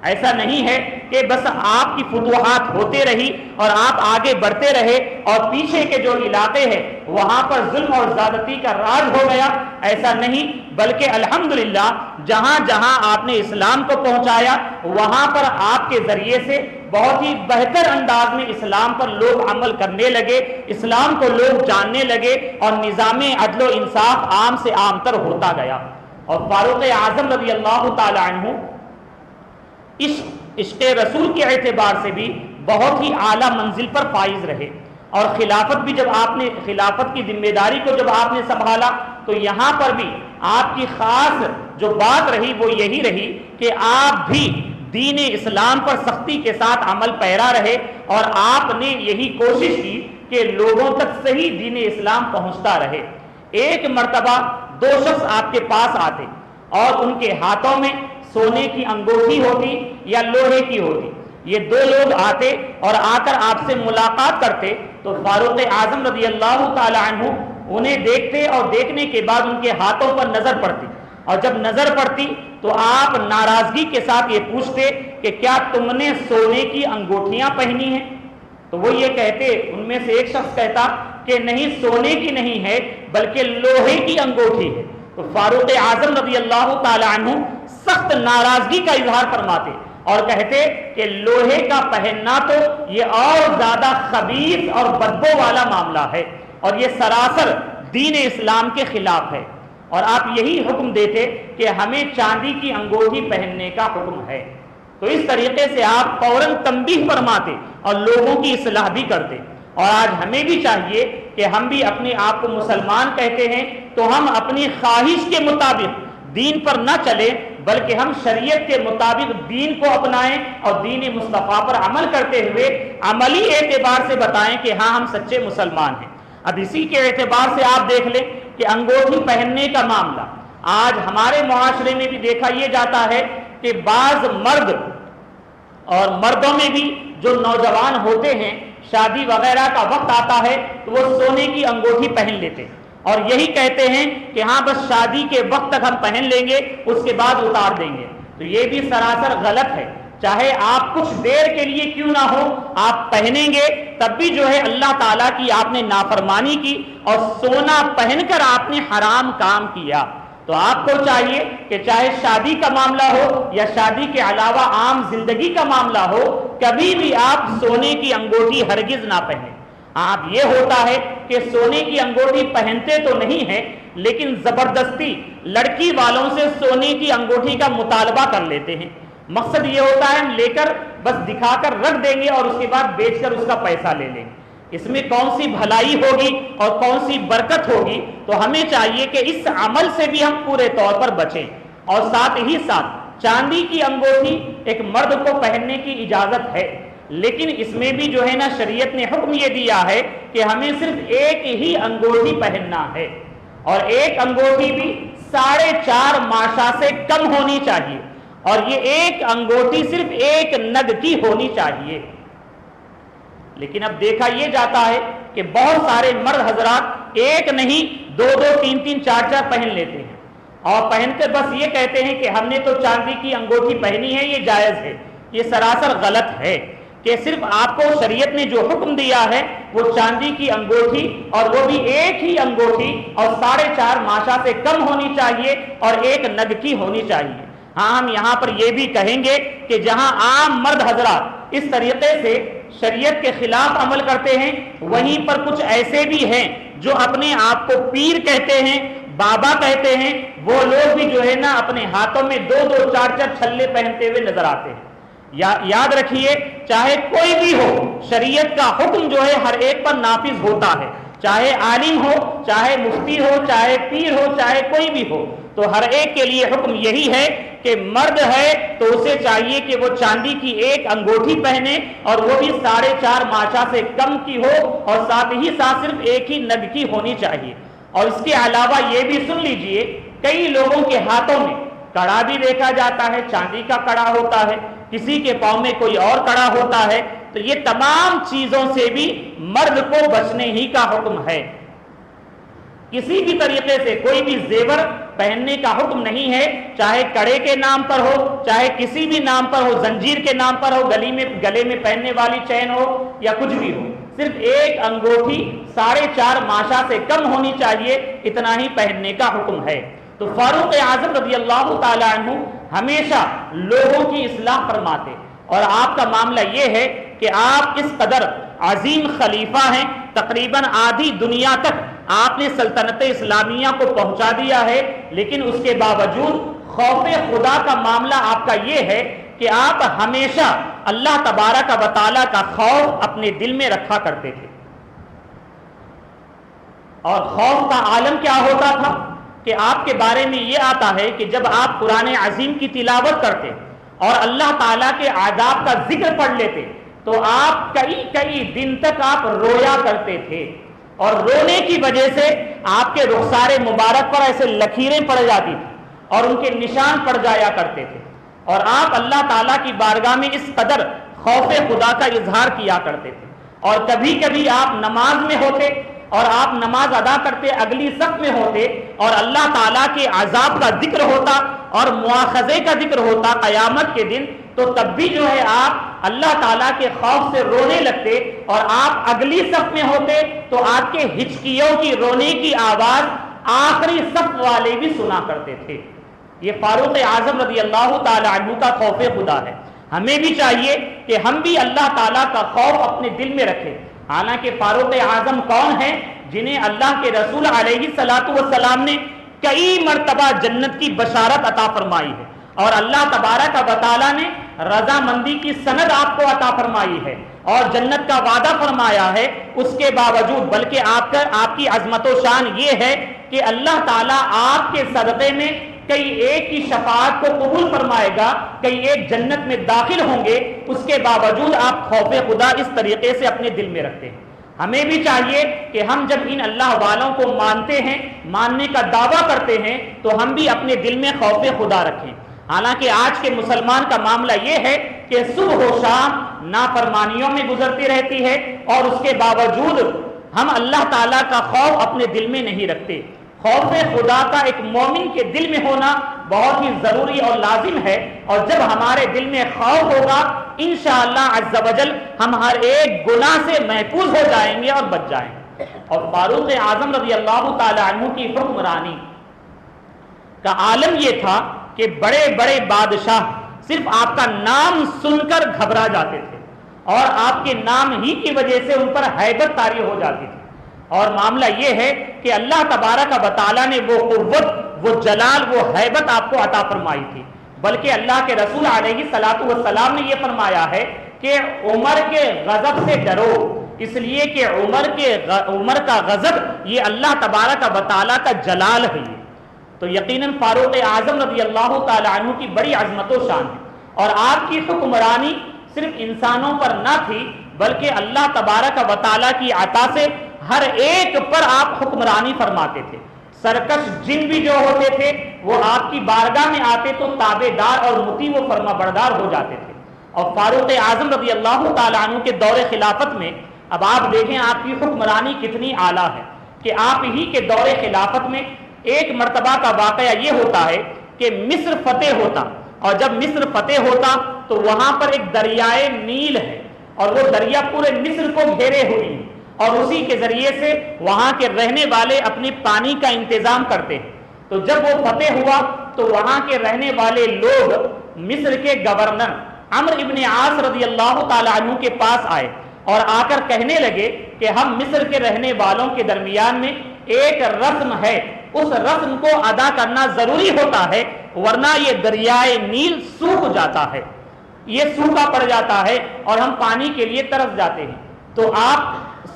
ایسا نہیں ہے کہ بس آپ کی فتوحات ہوتے رہی اور آپ آگے بڑھتے رہے اور پیچھے کے جو علاقے ہیں وہاں پر ظلم اور زیادتی کا راج ہو گیا، ایسا نہیں، بلکہ الحمدللہ جہاں جہاں آپ نے اسلام کو پہنچایا وہاں پر آپ کے ذریعے سے بہت ہی بہتر انداز میں اسلام پر لوگ عمل کرنے لگے، اسلام کو لوگ جاننے لگے، اور نظام عدل و انصاف عام سے عام تر ہوتا گیا۔ اور فاروق اعظم رضی اللہ تعالی عنہ عشق رسول کے اعتبار سے بھی بہت ہی اعلیٰ منزل پر فائز رہے، اور خلافت بھی جب آپ نے خلافت کی ذمہ داری کو جب آپ نے سنبھالا تو یہاں پر بھی آپ کی خاص جو بات رہی وہ یہی رہی کہ آپ بھی دین اسلام پر سختی کے ساتھ عمل پیرا رہے، اور آپ نے یہی کوشش کی کہ لوگوں تک صحیح دین اسلام پہنچتا رہے۔ ایک مرتبہ 2 شخص آپ کے پاس آتے اور ان کے ہاتھوں میں سونے کی انگوٹھی ہوتی یا لوہے کی ہوتی، یہ 2 لوگ آتے اور آ کر آپ سے ملاقات کرتے تو فاروق اعظم رضی اللہ تعالی عنہ انہیں دیکھتے، اور دیکھنے کے بعد ان کے ہاتھوں پر نظر پڑتی، اور جب نظر پڑتی تو آپ ناراضگی کے ساتھ یہ پوچھتے کہ کیا تم نے سونے کی انگوٹھیاں پہنی ہیں؟ تو وہ یہ کہتے، ان میں سے ایک شخص کہتا کہ نہیں، سونے کی نہیں ہے بلکہ لوہے کی انگوٹھی ہے۔ تو فاروق اعظم رضی اللہ تعالی عنہ سخت ناراضگی کا اظہار فرماتے اور کہتے کہ لوہے کا پہننا تو یہ اور زیادہ خبیث اور بدبو والا معاملہ ہے، اور یہ سراسر دین اسلام کے خلاف ہے، اور آپ یہی حکم دیتے کہ ہمیں چاندی کی انگوٹھی پہننے کا حکم ہے۔ تو اس طریقے سے آپ فوراً تنبیہ فرماتے اور لوگوں کی اصلاح بھی کرتے۔ اور آج ہمیں بھی چاہیے کہ ہم بھی اپنے آپ کو مسلمان کہتے ہیں تو ہم اپنی خواہش کے مطابق دین پر نہ چلیں، بلکہ ہم شریعت کے مطابق دین کو اپنائیں اور دین مصطفیٰ پر عمل کرتے ہوئے عملی اعتبار سے بتائیں کہ ہاں ہم سچے مسلمان ہیں۔ اب اسی کے اعتبار سے آپ دیکھ لیں کہ انگوٹھی پہننے کا معاملہ آج ہمارے معاشرے میں بھی دیکھا یہ جاتا ہے کہ بعض مرد اور مردوں میں بھی جو نوجوان ہوتے ہیں، شادی وغیرہ کا وقت آتا ہے تو وہ سونے کی انگوٹھی پہن لیتے ہیں اور یہی کہتے ہیں کہ ہاں بس شادی کے وقت تک ہم پہن لیں گے، اس کے بعد اتار دیں گے۔ تو یہ بھی سراسر غلط ہے، چاہے آپ کچھ دیر کے لیے کیوں نہ ہو آپ پہنیں گے تب بھی جو ہے اللہ تعالیٰ کی آپ نے نافرمانی کی اور سونا پہن کر آپ نے حرام کام کیا۔ تو آپ کو چاہیے کہ چاہے شادی کا معاملہ ہو یا شادی کے علاوہ عام زندگی کا معاملہ ہو، کبھی بھی آپ سونے کی انگوٹھی ہرگز نہ پہنیں۔ آپ یہ ہوتا ہے کہ سونے کی انگوٹھی پہنتے تو نہیں ہیں لیکن زبردستی لڑکی والوں سے سونے کی انگوٹھی کا مطالبہ کر لیتے ہیں. مقصد یہ ہوتا ہے لے کر بس دکھا کر رکھ دیں گے اور اس کے بعد بیچ کر اس کا پیسہ لے لیں گے. اس میں کون سی بھلائی ہوگی اور کون سی برکت ہوگی؟ تو ہمیں چاہیے کہ اس عمل سے بھی ہم پورے طور پر بچیں. اور ساتھ ہی ساتھ چاندی کی انگوٹھی ایک مرد کو پہننے کی اجازت ہے، لیکن اس میں بھی جو ہے نا شریعت نے حکم یہ دیا ہے کہ ہمیں صرف ایک ہی انگوٹھی پہننا ہے، اور ایک انگوٹھی بھی 4.5 ماشا سے کم ہونی چاہیے، اور یہ ایک انگوٹھی صرف ایک نگ کی ہونی چاہیے. لیکن اب دیکھا یہ جاتا ہے کہ بہت سارے مرد حضرات ایک نہیں 2 3 4 پہن لیتے ہیں، اور پہن کر بس یہ کہتے ہیں کہ ہم نے تو چاندی کی انگوٹھی پہنی ہے، یہ جائز ہے. یہ سراسر غلط ہے کہ صرف آپ کو شریعت نے جو حکم دیا ہے وہ چاندی کی انگوٹھی، اور وہ بھی ایک ہی انگوٹھی، اور 4.5 ماشا سے کم ہونی چاہیے اور ایک نگ کی ہونی چاہیے. ہاں ہم یہاں پر یہ بھی کہیں گے کہ جہاں عام مرد حضرات اس طریقے سے شریعت کے خلاف عمل کرتے ہیں، وہیں پر کچھ ایسے بھی ہیں جو اپنے آپ کو پیر کہتے ہیں، بابا کہتے ہیں، وہ لوگ بھی جو ہے نا اپنے ہاتھوں میں 2 4 چھلے پہنتے ہوئے نظر آتے ہیں. یاد رکھیے چاہے کوئی بھی ہو، شریعت کا حکم جو ہے ہر ایک پر نافذ ہوتا ہے، چاہے عالم ہو، چاہے مفتی ہو، چاہے پیر ہو، چاہے کوئی بھی ہو. تو ہر ایک کے لیے حکم یہی ہے کہ مرد ہے تو اسے چاہیے کہ وہ چاندی کی ایک انگوٹھی پہنے، اور وہ بھی 4.5 ماشا سے کم کی ہو، اور ساتھ ہی ساتھ صرف ایک ہی نگ کی ہونی چاہیے. اور اس کے علاوہ یہ بھی سن لیجئے، کئی لوگوں کے ہاتھوں میں کڑا بھی دیکھا جاتا ہے، چاندی کا کڑا ہوتا ہے، کسی کے پاؤں میں کوئی اور کڑا ہوتا ہے. تو یہ تمام چیزوں سے بھی مرد کو بچنے ہی کا حکم ہے. کسی بھی طریقے سے کوئی بھی زیور پہننے کا حکم نہیں ہے، چاہے کڑے کے نام پر ہو، چاہے کسی بھی نام پر ہو، زنجیر کے نام پر ہو، گلے میں پہننے والی چین ہو یا کچھ بھی ہو، صرف ایک انگوٹھی 4.5 ماشا سے کم ہونی چاہیے، اتنا ہی پہننے کا حکم ہے. تو فاروق اعظم رضی اللہ تعالی عنہ ہمیشہ لوگوں کی اصلاح فرماتے، اور آپ کا معاملہ یہ ہے کہ آپ اس قدر عظیم خلیفہ ہیں، تقریباً آدھی دنیا تک آپ نے سلطنت اسلامیہ کو پہنچا دیا ہے، لیکن اس کے باوجود خوف خدا کا معاملہ آپ کا یہ ہے کہ آپ ہمیشہ اللہ تبارک و تعالیٰ کا خوف اپنے دل میں رکھا کرتے تھے. اور خوف کا عالم کیا ہوتا تھا کہ آپ کے بارے میں یہ آتا ہے کہ جب آپ قرآن عظیم کی تلاوت کرتے اور اللہ تعالیٰ کے عذاب کا ذکر پڑھ لیتے تو آپ کئی دن تک آپ رویا کرتے تھے، اور رونے کی وجہ سے آپ کے رخسار مبارک پر ایسے لکیریں پڑ جاتی تھی اور ان کے نشان پڑ جایا کرتے تھے، اور آپ اللہ تعالیٰ کی بارگاہ میں اس قدر خوف خدا کا اظہار کیا کرتے تھے. اور کبھی کبھی آپ نماز میں ہوتے اور آپ نماز ادا کرتے، اگلی صف میں ہوتے اور اللہ تعالیٰ کے عذاب کا ذکر ہوتا اور مواخذے کا ذکر ہوتا قیامت کے دن، تو تب بھی جو ہے آپ اللہ تعالیٰ کے خوف سے رونے لگتے، اور آپ اگلی صف میں ہوتے تو آپ کے ہچکیوں کی رونے کی آواز آخری صف والے بھی سنا کرتے تھے. یہ فاروق اعظم رضی اللہ تعالی عنہ کا خوف خدا ہے. ہمیں بھی چاہیے کہ ہم بھی اللہ تعالیٰ کا خوف اپنے دل میں رکھیں. حالانکہ فاروق اعظم کون ہیں؟ جنہیں اللہ کے رسول علیہ الصلوۃ والسلام نے کئی مرتبہ جنت کی بشارت عطا فرمائی ہے، اور اللہ تبارک و تعالیٰ نے رضامندی کی سند آپ کو عطا فرمائی ہے اور جنت کا وعدہ فرمایا ہے. اس کے باوجود بلکہ آپ کی عظمت و شان یہ ہے کہ اللہ تعالیٰ آپ کے صدقے میں کئی ایک کی شفاعت کو قبول فرمائے گا، کئی ایک جنت میں داخل ہوں گے، اس کے باوجود آپ خوف خدا اس طریقے سے اپنے دل میں رکھتے ہیں. ہمیں بھی چاہیے کہ ہم جب ان اللہ والوں کو مانتے ہیں، ماننے کا دعویٰ کرتے ہیں، تو ہم بھی اپنے دل میں خوف خدا رکھیں. حالانکہ آج کے مسلمان کا معاملہ یہ ہے کہ صبح و شام نافرمانیوں میں گزرتی رہتی ہے، اور اس کے باوجود ہم اللہ تعالیٰ کا خوف اپنے دل میں نہیں رکھتے. خوف خدا کا ایک مومن کے دل میں ہونا بہت ہی ضروری اور لازم ہے، اور جب ہمارے دل میں خوف ہوگا انشاءاللہ عز و جل ہم ہر ایک گناہ سے محفوظ ہو جائیں گے اور بچ جائیں گے. اور فاروق اعظم رضی اللہ تعالی عنہ کی حکمرانی کا عالم یہ تھا کہ بڑے بڑے بادشاہ صرف آپ کا نام سن کر گھبرا جاتے تھے، اور آپ کے نام ہی کی وجہ سے ان پر ہیبت طاری ہو جاتی تھی۔ اور معاملہ یہ ہے کہ اللہ تبارک و تعالیٰ نے وہ قوت، وہ جلال، وہ ہیبت آپ کو عطا فرمائی تھی، بلکہ اللہ کے رسول علیہ الصلوۃ والسلام نے یہ فرمایا ہے کہ عمر کے غضب سے ڈرو، اس لیے کہ عمر کا غضب یہ اللہ تبارک و تعالیٰ کا جلال ہے۔ تو یقیناً فاروق اعظم رضی اللہ تعالی عنہ کی بڑی عظمت و شان ہے، اور آپ کی حکمرانی صرف انسانوں پر نہ تھی بلکہ اللہ تبارک و تعالیٰ کی عطا سے ہر ایک پر آپ حکمرانی فرماتے تھے۔ سرکش جن بھی جو ہوتے تھے وہ آپ کی بارگاہ میں آتے تو تابع دار اور مطیع و فرما بردار ہو جاتے تھے۔ اور فاروق اعظم رضی اللہ تعالیٰ عنہ کے دور خلافت میں اب آپ دیکھیں آپ کی حکمرانی کتنی اعلیٰ ہے کہ آپ ہی کے دور خلافت میں ایک مرتبہ کا واقعہ یہ ہوتا ہے کہ مصر فتح ہوتا، اور جب مصر فتح ہوتا تو وہاں پر ایک دریائے نیل ہے، اور وہ دریا پورے مصر کو گھیرے ہوئی ہے، اور اسی کے ذریعے سے وہاں کے رہنے والے اپنے پانی کا انتظام کرتے ہیں۔ تو جب وہ فتح ہوا تو وہاں کے رہنے والے لوگ مصر کے گورنر عمرو ابن عاص رضی اللہ تعالی عنہ کے پاس آئے اور آ کر کہنے لگے کہ ہم مصر کے رہنے والوں کے درمیان میں ایک رسم ہے، اس رسم کو ادا کرنا ضروری ہوتا ہے، ورنہ یہ دریائے نیل سوکھ جاتا ہے، یہ سوکھا پڑ جاتا ہے اور ہم پانی کے لیے ترس جاتے ہیں۔ تو آپ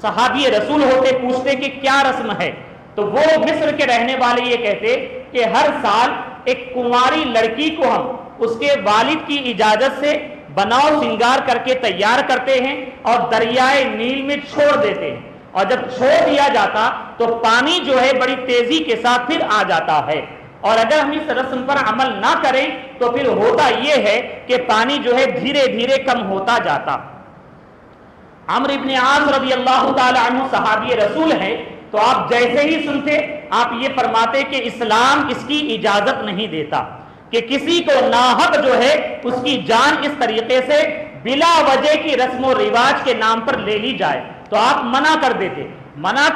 صحابی رسول ہوتے پوچھتے کہ کیا رسم ہے؟ تو وہ مصر کے رہنے والے یہ کہتے کہ ہر سال ایک کنواری لڑکی کو ہم اس کے والد کی اجازت سے بناؤ سنگار کر کے تیار کرتے ہیں اور دریائے نیل میں چھوڑ دیتے ہیں، اور جب چھوڑ دیا جاتا تو پانی جو ہے بڑی تیزی کے ساتھ پھر آ جاتا ہے، اور اگر ہم اس رسم پر عمل نہ کریں تو پھر ہوتا یہ ہے کہ پانی جو ہے دھیرے دھیرے کم ہوتا جاتا۔ عمرو ابن عاص رضی اللہ تعالی عنہ صحابی رسول ہیں، تو آپ جیسے ہی سنتے آپ یہ فرماتے کہ اسلام اس کی اجازت نہیں دیتا کہ کسی کو ناحق جو ہے اس کی جان اس طریقے سے بلا وجہ کی رسم و رواج کے نام پر لے لی جائے۔ تو آپ منع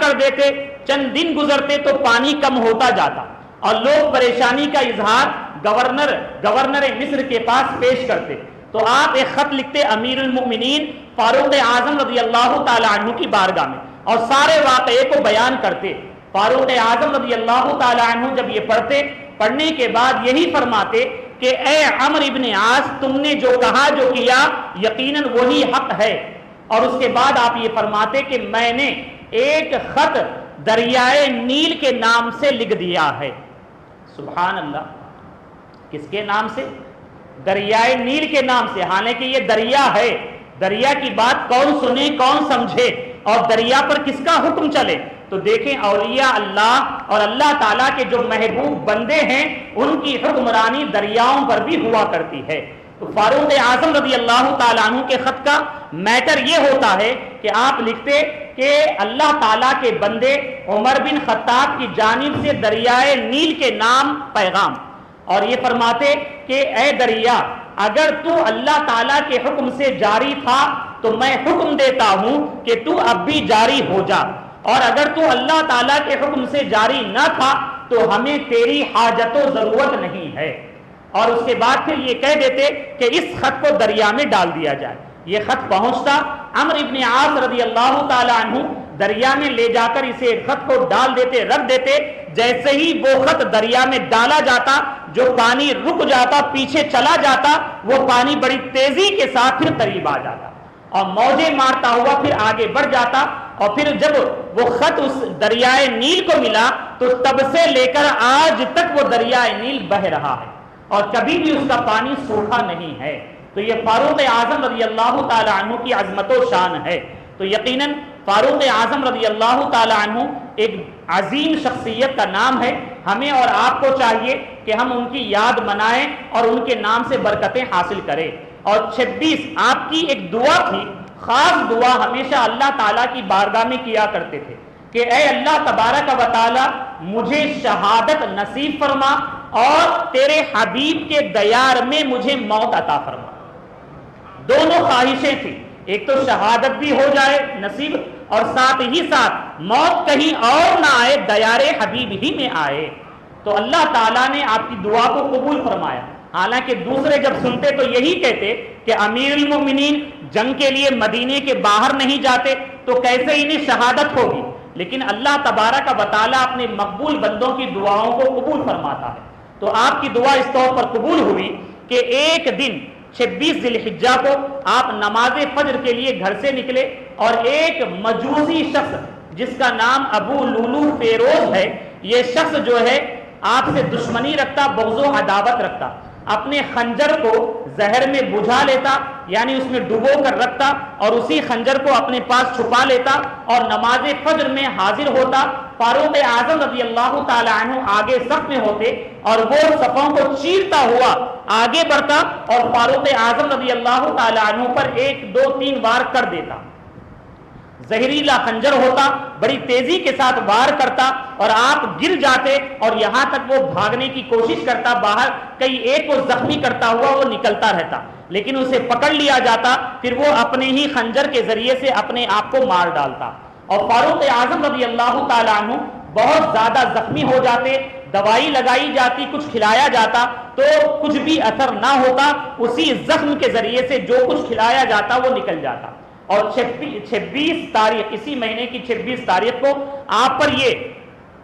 کر دیتے، چند دن گزرتے تو پانی کم ہوتا جاتا، اور لوگ پریشانی کا اظہار گورنر مصر کے پاس پیش کرتے، تو آپ ایک خط لکھتے امیر المؤمنین فاروق اعظم رضی اللہ تعالی عنہ کی بارگاہ میں، اور سارے واقعے کو بیان کرتے۔ فاروق اعظم رضی اللہ تعالی عنہ جب یہ پڑھنے کے بعد یہی فرماتے کہ اے عمرو ابن عاص، تم نے جو کہا جو کیا یقیناً وہی حق ہے، اور اس کے بعد آپ یہ فرماتے کہ میں نے ایک خط دریائے نیل کے نام سے لکھ دیا ہے۔ سبحان اللہ، کس کے نام سے؟ دریائے نیل کے نام سے، حالانکہ یہ دریا ہے، دریا کی بات کون سنے کون سمجھے، اور دریا پر کس کا حکم چلے؟ تو دیکھیں اولیاء اللہ اور اللہ تعالیٰ کے جو محبوب بندے ہیں ان کی حکمرانی دریاؤں پر بھی ہوا کرتی ہے۔ تو فاروق اعظم رضی اللہ تعالیٰ عنہ کے خط کا میٹر یہ ہوتا ہے کہ آپ لکھتے کہ اللہ تعالیٰ کے بندے عمر بن خطاب کی جانب سے دریائے نیل کے نام پیغام، اور یہ فرماتے کہ اے دریا، اگر تو اللہ تعالیٰ کے حکم سے جاری تھا تو میں حکم دیتا ہوں کہ تو اب بھی جاری ہو جا، اور اگر تو اللہ تعالیٰ کے حکم سے جاری نہ تھا تو ہمیں تیری حاجت و ضرورت نہیں ہے۔ اور اس کے بعد پھر یہ کہہ دیتے کہ اس خط کو دریا میں ڈال دیا جائے۔ یہ خط پہنچتا، عمرو ابن عاص رضی اللہ تعالی عنہ دریا میں لے جا کر اسے خط کو ڈال دیتے، رکھ دیتے۔ جیسے ہی وہ خط دریا میں ڈالا جاتا، جو پانی رک جاتا، پیچھے چلا جاتا، وہ پانی بڑی تیزی کے ساتھ پھر قریب آ جاتا اور موجیں مارتا ہوا پھر آگے بڑھ جاتا، اور پھر جب وہ خط اس دریائے نیل کو ملا تو تب سے لے کر آج تک وہ دریائے نیل بہ رہا ہے اور کبھی بھی اس کا پانی سوکھا نہیں ہے۔ تو یہ فاروق اعظم رضی اللہ تعالی عنہ کی عظمت و شان ہے۔ تو یقیناً فاروق اعظم رضی اللہ تعالی عنہ ایک عظیم شخصیت کا نام ہے۔ ہمیں اور آپ کو چاہیے کہ ہم ان کی یاد منائیں اور ان کے نام سے برکتیں حاصل کریں۔ اور 26 آپ کی ایک دعا تھی، خاص دعا ہمیشہ اللہ تعالیٰ کی بارگاہ میں کیا کرتے تھے کہ اے اللہ تبارک و تعالیٰ مجھے شہادت نصیب فرما اور تیرے حبیب کے دیار میں مجھے موت عطا فرما۔ دونوں خواہشیں تھیں، ایک تو شہادت بھی ہو جائے نصیب اور ساتھ ہی ساتھ موت کہیں اور نہ آئے، دیار حبیب ہی میں آئے۔ تو اللہ تعالیٰ نے آپ کی دعا کو قبول فرمایا حالانکہ دوسرے جب سنتے تو یہی کہتے کہ امیر المومنین جنگ کے لیے مدینے کے باہر نہیں جاتے تو کیسے انہیں شہادت ہوگی، لیکن اللہ تبارک و تعالیٰ اپنے مقبول بندوں کی دعاؤں کو قبول فرماتا ہے۔ تو آپ کی دعا اس طور پر قبول ہوئی کہ ایک دن 26 ذی الحجہ کو آپ نماز فجر کے لیے گھر سے نکلے، اور ایک مجوسی شخص جس کا نام ابو لولو فیروز ہے، یہ شخص جو ہے آپ سے دشمنی رکھتا، بغض و عداوت رکھتا، اپنے خنجر کو زہر میں بجھا لیتا، یعنی اس میں ڈبو کر رکھتا اور اسی خنجر کو اپنے پاس چھپا لیتا اور نماز فجر میں حاضر ہوتا۔ فاروق اعظم رضی اللہ تعالی عنہ آگے صف میں ہوتے اور وہ صفوں کو چیرتا ہوا آگے بڑھتا اور فاروق اعظم رضی اللہ تعالی عنہ پر 1 2 3 وار کر دیتا۔ زہریلا خنجر ہوتا، بڑی تیزی کے ساتھ وار کرتا اور آپ گر جاتے، اور یہاں تک وہ بھاگنے کی کوشش کرتا، باہر کئی ایک کو زخمی کرتا ہوا وہ نکلتا رہتا، لیکن اسے پکڑ لیا جاتا، پھر وہ اپنے ہی خنجر کے ذریعے سے اپنے آپ کو مار ڈالتا، اور فاروق اعظم رضی اللہ تعالی عنہ بہت زیادہ زخمی ہو جاتے، دوائی لگائی جاتی، کچھ کھلایا جاتا تو کچھ بھی اثر نہ ہوتا، اسی زخم کے ذریعے سے جو کچھ کھلایا جاتا وہ نکل جاتا۔ اور 26 تاریخ، اسی مہینے کی 26 تاریخ کو آپ پر یہ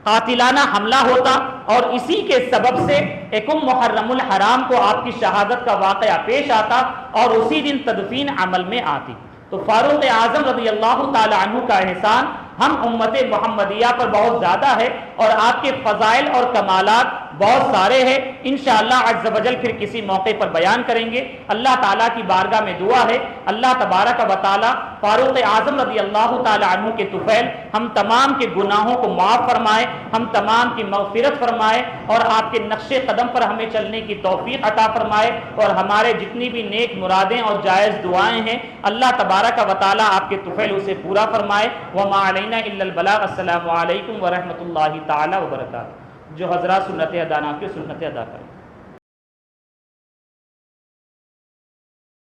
قاتلانہ حملہ ہوتا، اور اسی کے سبب سے یکم محرم الحرام کو آپ کی شہادت کا واقعہ پیش آتا اور اسی دن تدفین عمل میں آتی۔ تو فاروق اعظم رضی اللہ تعالی عنہ کا احسان ہم امت محمدیہ پر بہت زیادہ ہے، اور آپ کے فضائل اور کمالات بہت سارے ہیں، انشاءاللہ عز و جل پھر کسی موقع پر بیان کریں گے۔ اللہ تعالیٰ کی بارگاہ میں دعا ہے اللہ تبارک و تعالیٰ فاروق اعظم رضی اللہ تعالی عنہ کے طفیل ہم تمام کے گناہوں کو معاف فرمائے، ہم تمام کی مغفرت فرمائے، اور آپ کے نقش قدم پر ہمیں چلنے کی توفیق عطا فرمائے، اور ہمارے جتنی بھی نیک مرادیں اور جائز دعائیں ہیں اللہ تبارک و تعالیٰ آپ کے طفیل اسے پورا فرمائے۔ وما علینا الا البلاغ۔ السلام علیکم ورحمۃ اللہ تعالی وبرکاتہ۔ جو حضرات سنت ادا نہ کی سنت ادا کریں۔